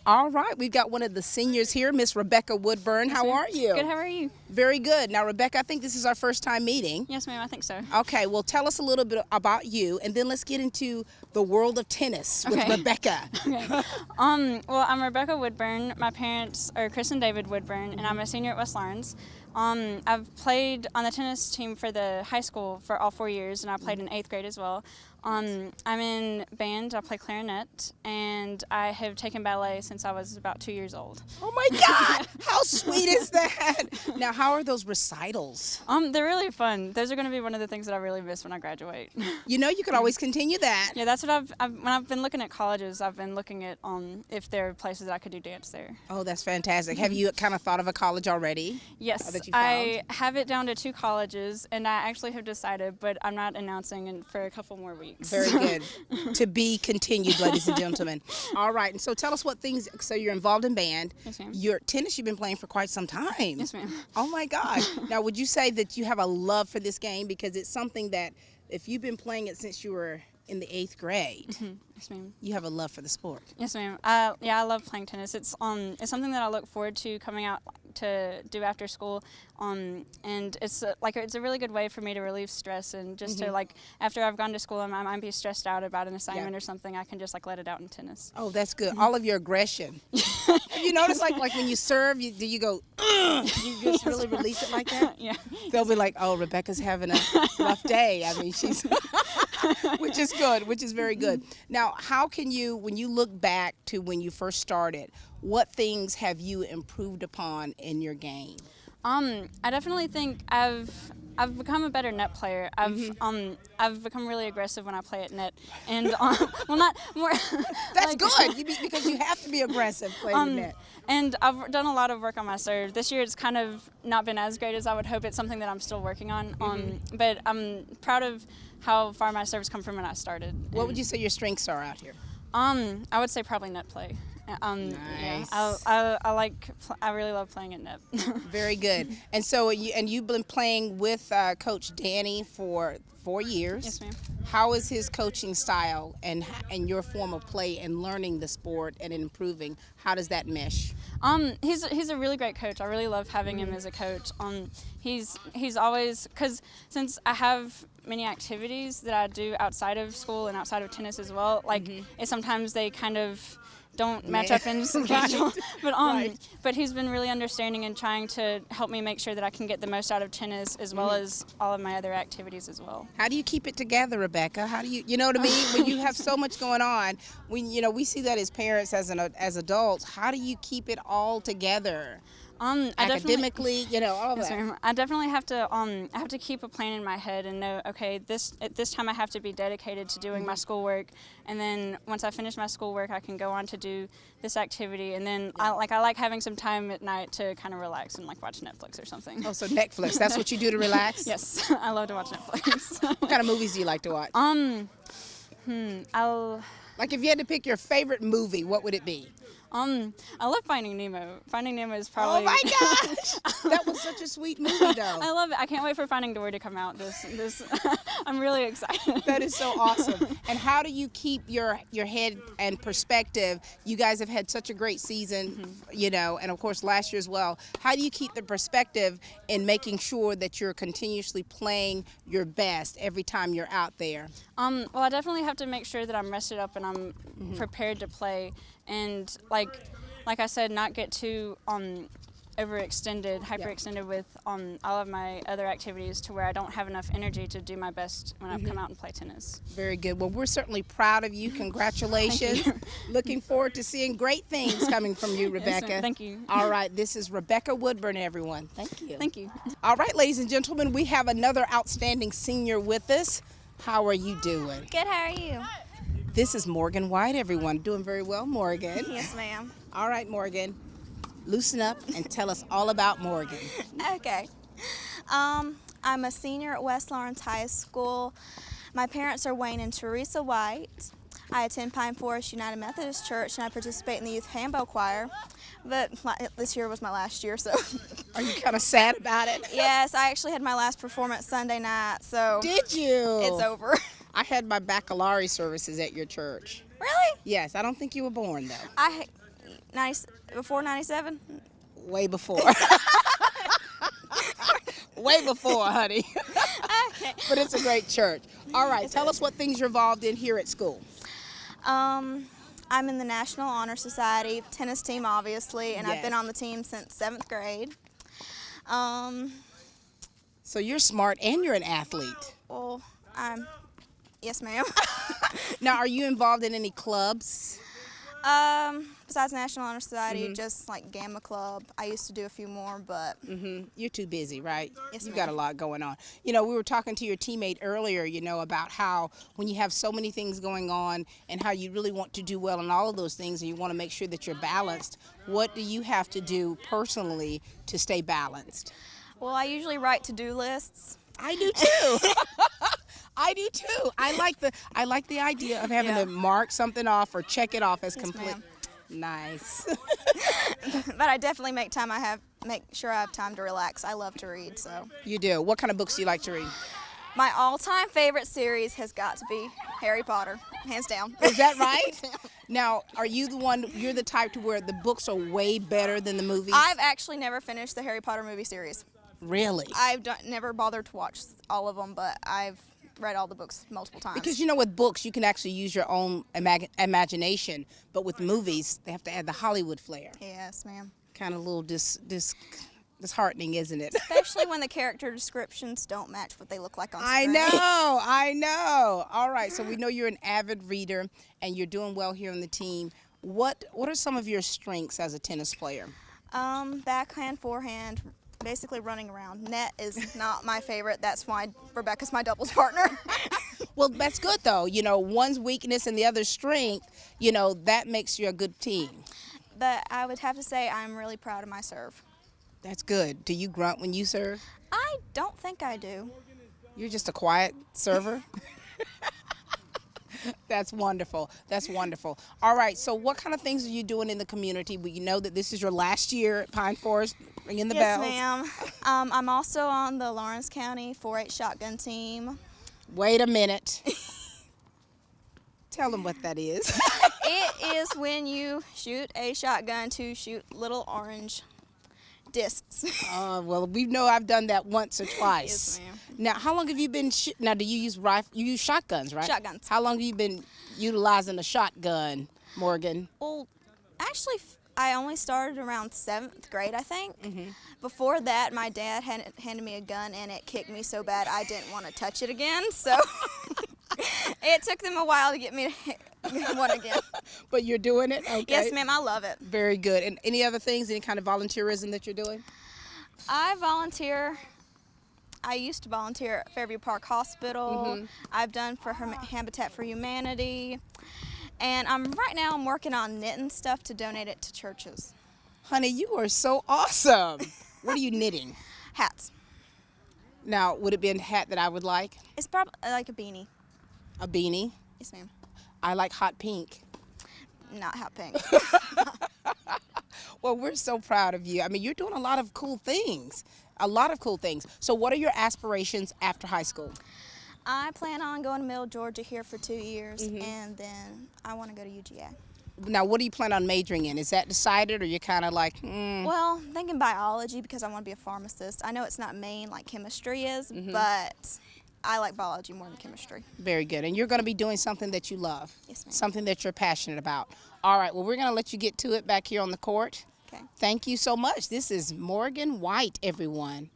All right, we've got one of the seniors here, Miss Rebecca Woodburn. Yes, How ma'am. are you? Good, how are you? Very good. Now, Rebecca, I think this is our first time meeting. Yes, ma'am, I think so. Okay, well, tell us a little bit about you, and then let's get into the world of tennis with Rebecca. Okay. Well, I'm Rebecca Woodburn. My parents are Chris and David Woodburn, and I'm a senior at West Lawrence. I've played on the tennis team for the high school for all 4 years, and I played in 8th grade as well. I'm in band, I play clarinet, and I have taken ballet since I was about 2 years old. Oh my God, how sweet is that? Now, how are those recitals? They're really fun. Those are going to be one of the things that I really miss when I graduate. You know, you could always continue that. Yeah, that's what when I've been looking at colleges, I've been looking at if there are places that I could do dance there. Oh, that's fantastic. Have you kind of thought of a college already? Yes, that you found? I have it down to 2 colleges, and I actually have decided, but I'm not announcing for a couple more weeks. Very good. To be continued, ladies and gentlemen. All right, and so tell us what things, so you're involved in band. Yes, ma'am. Your tennis you've been playing for quite some time. Yes, ma'am. Oh my gosh. Now, would you say that you have a love for this game? Because it's something that if you've been playing it since you were in the 8th grade, Yes, ma'am. you have a love for the sport. Yes, ma'am. Yeah, I love playing tennis. It's something that I look forward to coming out to do after school. And it's a really good way for me to relieve stress and just to after I've gone to school and I might be stressed out about an assignment or something, I can just let it out in tennis. Oh, that's good. All of your aggression. Have you noticed like when you serve, do you go, you just really release it like that? Yeah. They'll be like, oh, Rebecca's having a rough day. I mean, she's, which is good, which is very good. Now, how can you, when you look back to when you first started, what things have you improved upon in your game? I definitely think I've become a better net player. I've become really aggressive when I play at net, and well, not more. That's good because you have to be aggressive playing net. And I've done a lot of work on my serve. This year it's kind of not been as great as I would hope. It's something that I'm still working on. But I'm proud of how far my serves come from when I started. What would you say your strengths are out here? I would say probably net play. Nice. Yeah, I really love playing at net. Very good. And so you've been playing with Coach Danny for 4 years. Yes, ma'am. How is his coaching style and your form of play and learning the sport and improving? How does that mesh? He's a really great coach. I really love having him as a coach. He's always, because since I have many activities that I do outside of school and outside of tennis as well, sometimes they kind of don't match up in schedule. But he's been really understanding and trying to help me make sure that I can get the most out of tennis as well as all of my other activities as well. How do you keep it together, Rebecca? How do you know what I mean? When you have so much going on, we see that as parents, as adults, how do you keep it all together? Academically, all yes, that. Ma'am. I definitely have to keep a plan in my head and know, okay, at this time I have to be dedicated to doing my schoolwork, and then once I finish my schoolwork, I can go on to do this activity, and then I like having some time at night to kind of relax and watch Netflix or something. Oh, so Netflix, that's what you do to relax? Yes, I love to watch Netflix. What kind of movies do you like to watch? Like if you had to pick your favorite movie, what would it be? I love Finding Nemo. Finding Nemo is probably... Oh my gosh! That was such a sweet movie though. I love it. I can't wait for Finding Dory to come out. I'm really excited. That is so awesome. And how do you keep your head and perspective? You guys have had such a great season, and of course last year as well. How do you keep the perspective in making sure that you're continuously playing your best every time you're out there? Well, I definitely have to make sure that I'm rested up and I'm prepared to play. And like I said, not get too hyperextended with all of my other activities to where I don't have enough energy to do my best when I've come out and play tennis. Very good. Well, we're certainly proud of you. Congratulations. Thank you. Looking forward to seeing great things coming from you, Rebecca. Yes, thank you. All right, this is Rebecca Woodburn, everyone. Thank you. Thank you. All right, ladies and gentlemen, we have another outstanding senior with us. How are you doing? Good, how are you? This is Morgan White, everyone. Doing very well, Morgan. Yes, ma'am. All right, Morgan. Loosen up and tell us all about Morgan. Okay. I'm a senior at West Lawrence High School. My parents are Wayne and Teresa White. I attend Pine Forest United Methodist Church, and I participate in the youth handbell choir. But this year was my last year, so. Are you kind of sad about it? Yes, I actually had my last performance Sunday night, so. Did you? It's over. I had my baccalaureate services at your church. Really? Yes, I don't think you were born though. before 97? Way before. Way before, honey. Okay. But it's a great church. All right, tell us what things you're involved in here at school. I'm in the National Honor Society, tennis team obviously, and I've been Yes. on the team since 7th grade. So you're smart and you're an athlete. Well, yes ma'am. Now, are you involved in any clubs? Besides National Honor Society, just like Gamma Club. I used to do a few more, but You're too busy, right? Yes, You've got a ma'am. lot going on. You know, we were talking to your teammate earlier, about how when you have so many things going on and how you really want to do well in all of those things and you want to make sure that you're balanced, what do you have to do personally to stay balanced? well, I usually write to-do lists. I do too. I do too. I like the idea of having Yeah. to mark something off or check it off as Yes, complete. ma'am. Nice. But I definitely make sure I have time to relax. I love to read, so. You do. What kind of books do you like to read? My all-time favorite series has got to be Harry Potter, hands down. Is that right? Now, are you you're the type to where the books are way better than the movies? I've actually never finished the Harry Potter movie series. Really? I've never bothered to watch all of them, but I've read all the books multiple times. Because with books you can actually use your own imagination, but with movies they have to add the Hollywood flair. Yes, ma'am. Kind of a little disheartening, isn't it? Especially when the character descriptions don't match what they look like on I screen. I know. All right, so we know you're an avid reader and you're doing well here on the team. What are some of your strengths as a tennis player? Backhand, forehand, basically running around. Net is not my favorite. That's why Rebecca's my doubles partner. Well, that's good though. One's weakness and the other's strength, that makes you a good team. But I would have to say I'm really proud of my serve. That's good. Do you grunt when you serve? I don't think I do. You're just a quiet server? That's wonderful. That's wonderful. All right, so what kind of things are you doing in the community? We know that this is your last year at Pine Forest, ringing the Yes, bells. ma'am. I'm also on the Lawrence County 4-H shotgun team. Wait a minute. Tell them what that is. It is when you shoot a shotgun to shoot little orange discs. Well, we know I've done that once or twice. Yes, ma'am. Now, how long have you been now, do you use you use shotguns, right? Shotguns. How long have you been utilizing a shotgun, Morgan? Well, actually, I only started around 7th grade, I think. Before that, my dad handed me a gun, and it kicked me so bad I didn't want to touch it again. So it took them a while to get me to get one again. But you're doing it? Okay. Yes, ma'am, I love it. Very good. And any other things, any kind of volunteerism that you're doing? I used to volunteer at Fairview Park Hospital. I've done for Habitat for Humanity. And right now I'm working on knitting stuff to donate it to churches. Honey, you are so awesome. What are you knitting? Hats. Now, would it be a hat that I would like? It's probably like a beanie. A beanie? Yes, ma'am. I like hot pink. Not hot pink. Well, we're so proud of you. I mean, you're doing a lot of cool things. A lot of cool things. So what are your aspirations after high school? I plan on going to Middle Georgia here for 2 years, and then I want to go to UGA. Now, what do you plan on majoring in? Is that decided, or you're kind of like, Well, I'm thinking biology because I want to be a pharmacist. I know it's not main like chemistry is, but I like biology more than chemistry. Very good. And you're going to be doing something that you love. Yes, ma'am. Something that you're passionate about. All right. Well, we're going to let you get to it back here on the court. Okay. Thank you so much. This is Morgan White, everyone.